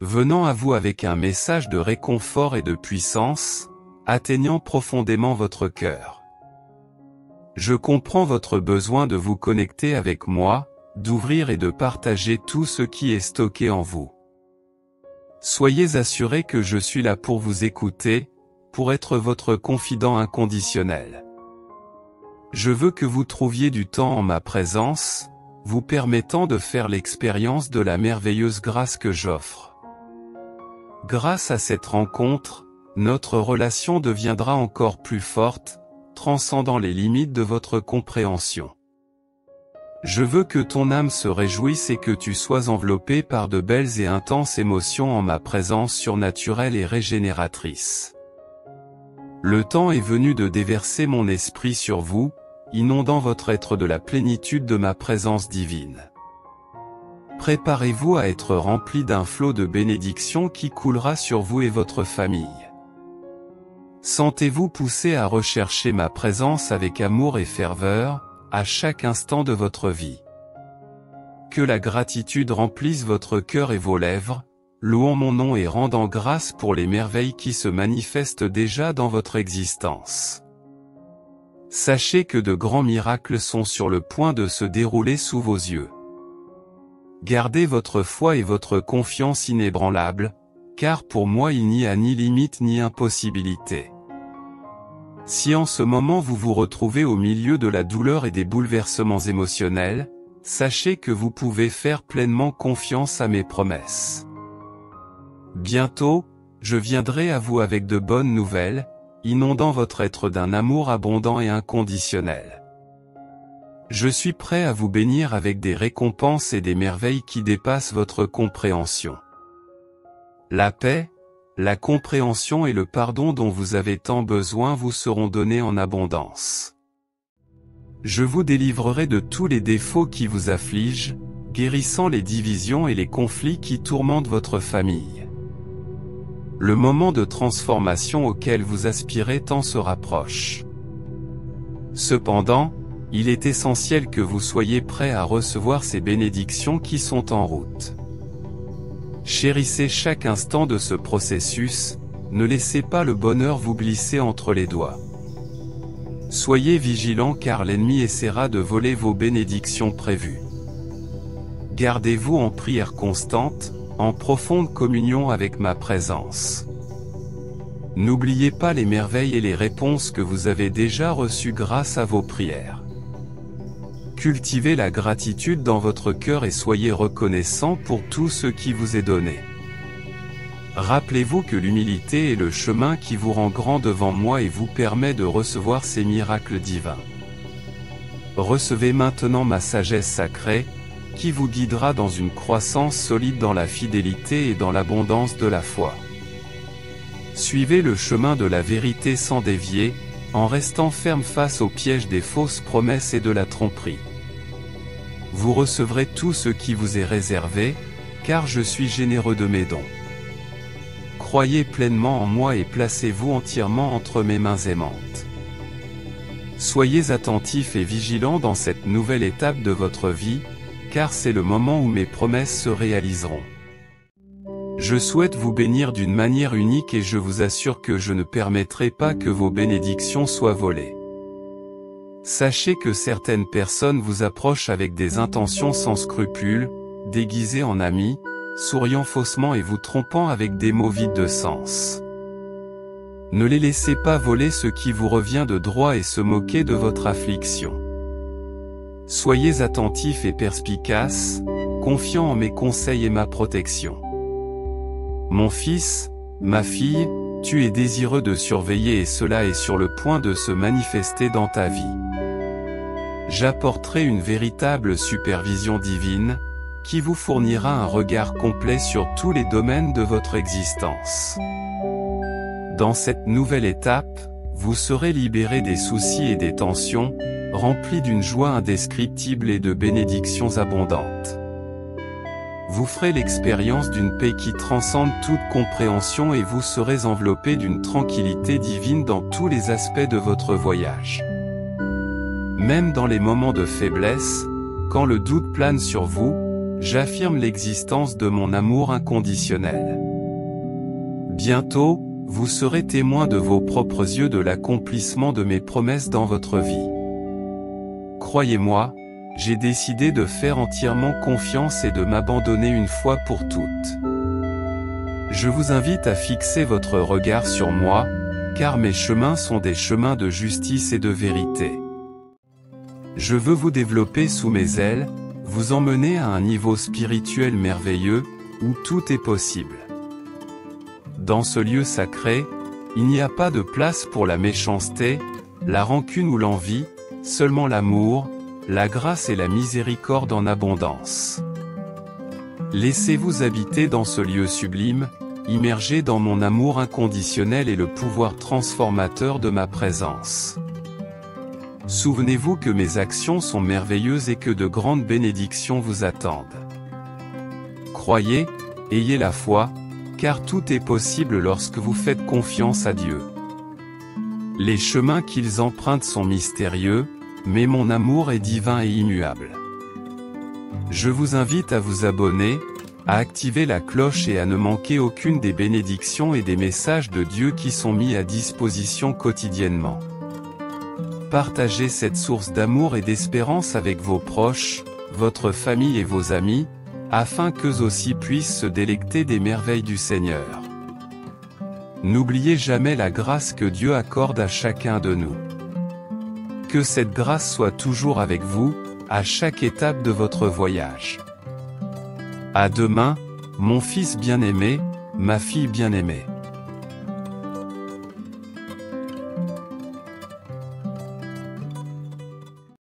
venant à vous avec un message de réconfort et de puissance, atteignant profondément votre cœur. Je comprends votre besoin de vous connecter avec moi, d'ouvrir et de partager tout ce qui est stocké en vous. Soyez assurés que je suis là pour vous écouter, pour être votre confident inconditionnel. Je veux que vous trouviez du temps en ma présence, vous permettant de faire l'expérience de la merveilleuse grâce que j'offre. Grâce à cette rencontre, notre relation deviendra encore plus forte, transcendant les limites de votre compréhension. Je veux que ton âme se réjouisse et que tu sois enveloppé par de belles et intenses émotions en ma présence surnaturelle et régénératrice. Le temps est venu de déverser mon esprit sur vous, inondant votre être de la plénitude de ma présence divine. Préparez-vous à être rempli d'un flot de bénédictions qui coulera sur vous et votre famille. Sentez-vous poussé à rechercher ma présence avec amour et ferveur, à chaque instant de votre vie. Que la gratitude remplisse votre cœur et vos lèvres, louant mon nom et rendant grâce pour les merveilles qui se manifestent déjà dans votre existence. Sachez que de grands miracles sont sur le point de se dérouler sous vos yeux. Gardez votre foi et votre confiance inébranlables, car pour moi il n'y a ni limite ni impossibilité. Si en ce moment vous vous retrouvez au milieu de la douleur et des bouleversements émotionnels, sachez que vous pouvez faire pleinement confiance à mes promesses. Bientôt, je viendrai à vous avec de bonnes nouvelles, inondant votre être d'un amour abondant et inconditionnel. Je suis prêt à vous bénir avec des récompenses et des merveilles qui dépassent votre compréhension. La paix, la compréhension et le pardon dont vous avez tant besoin vous seront donnés en abondance. Je vous délivrerai de tous les défauts qui vous affligent, guérissant les divisions et les conflits qui tourmentent votre famille. Le moment de transformation auquel vous aspirez tant se rapproche. Cependant, il est essentiel que vous soyez prêts à recevoir ces bénédictions qui sont en route. Chérissez chaque instant de ce processus, ne laissez pas le bonheur vous glisser entre les doigts. Soyez vigilants car l'ennemi essaiera de voler vos bénédictions prévues. Gardez-vous en prière constante, en profonde communion avec ma présence. N'oubliez pas les merveilles et les réponses que vous avez déjà reçues grâce à vos prières. Cultivez la gratitude dans votre cœur et soyez reconnaissant pour tout ce qui vous est donné. Rappelez-vous que l'humilité est le chemin qui vous rend grand devant moi et vous permet de recevoir ces miracles divins. Recevez maintenant ma sagesse sacrée, qui vous guidera dans une croissance solide dans la fidélité et dans l'abondance de la foi. Suivez le chemin de la vérité sans dévier, en restant ferme face au piège des fausses promesses et de la tromperie. Vous recevrez tout ce qui vous est réservé, car je suis généreux de mes dons. Croyez pleinement en moi et placez-vous entièrement entre mes mains aimantes. Soyez attentifs et vigilants dans cette nouvelle étape de votre vie, car c'est le moment où mes promesses se réaliseront. Je souhaite vous bénir d'une manière unique et je vous assure que je ne permettrai pas que vos bénédictions soient volées. Sachez que certaines personnes vous approchent avec des intentions sans scrupules, déguisées en amis, souriant faussement et vous trompant avec des mots vides de sens. Ne les laissez pas voler ce qui vous revient de droit et se moquer de votre affliction. Soyez attentifs et perspicaces, confiants en mes conseils et ma protection. Mon fils, ma fille, tu es désireux de surveiller et cela est sur le point de se manifester dans ta vie. J'apporterai une véritable supervision divine, qui vous fournira un regard complet sur tous les domaines de votre existence. Dans cette nouvelle étape, vous serez libérés des soucis et des tensions, remplis d'une joie indescriptible et de bénédictions abondantes. Vous ferez l'expérience d'une paix qui transcende toute compréhension et vous serez enveloppés d'une tranquillité divine dans tous les aspects de votre voyage. Même dans les moments de faiblesse, quand le doute plane sur vous, j'affirme l'existence de mon amour inconditionnel. Bientôt, vous serez témoin de vos propres yeux de l'accomplissement de mes promesses dans votre vie. Croyez-moi, j'ai décidé de faire entièrement confiance et de m'abandonner une fois pour toutes. Je vous invite à fixer votre regard sur moi, car mes chemins sont des chemins de justice et de vérité. Je veux vous développer sous mes ailes, vous emmener à un niveau spirituel merveilleux, où tout est possible. Dans ce lieu sacré, il n'y a pas de place pour la méchanceté, la rancune ou l'envie, seulement l'amour, la grâce et la miséricorde en abondance. Laissez-vous habiter dans ce lieu sublime, immergé dans mon amour inconditionnel et le pouvoir transformateur de ma présence. Souvenez-vous que mes actions sont merveilleuses et que de grandes bénédictions vous attendent. Croyez, ayez la foi, car tout est possible lorsque vous faites confiance à Dieu. Les chemins qu'ils empruntent sont mystérieux, mais mon amour est divin et immuable. Je vous invite à vous abonner, à activer la cloche et à ne manquer aucune des bénédictions et des messages de Dieu qui sont mis à disposition quotidiennement. Partagez cette source d'amour et d'espérance avec vos proches, votre famille et vos amis, afin qu'eux aussi puissent se délecter des merveilles du Seigneur. N'oubliez jamais la grâce que Dieu accorde à chacun de nous. Que cette grâce soit toujours avec vous, à chaque étape de votre voyage. À demain, mon fils bien-aimé, ma fille bien-aimée.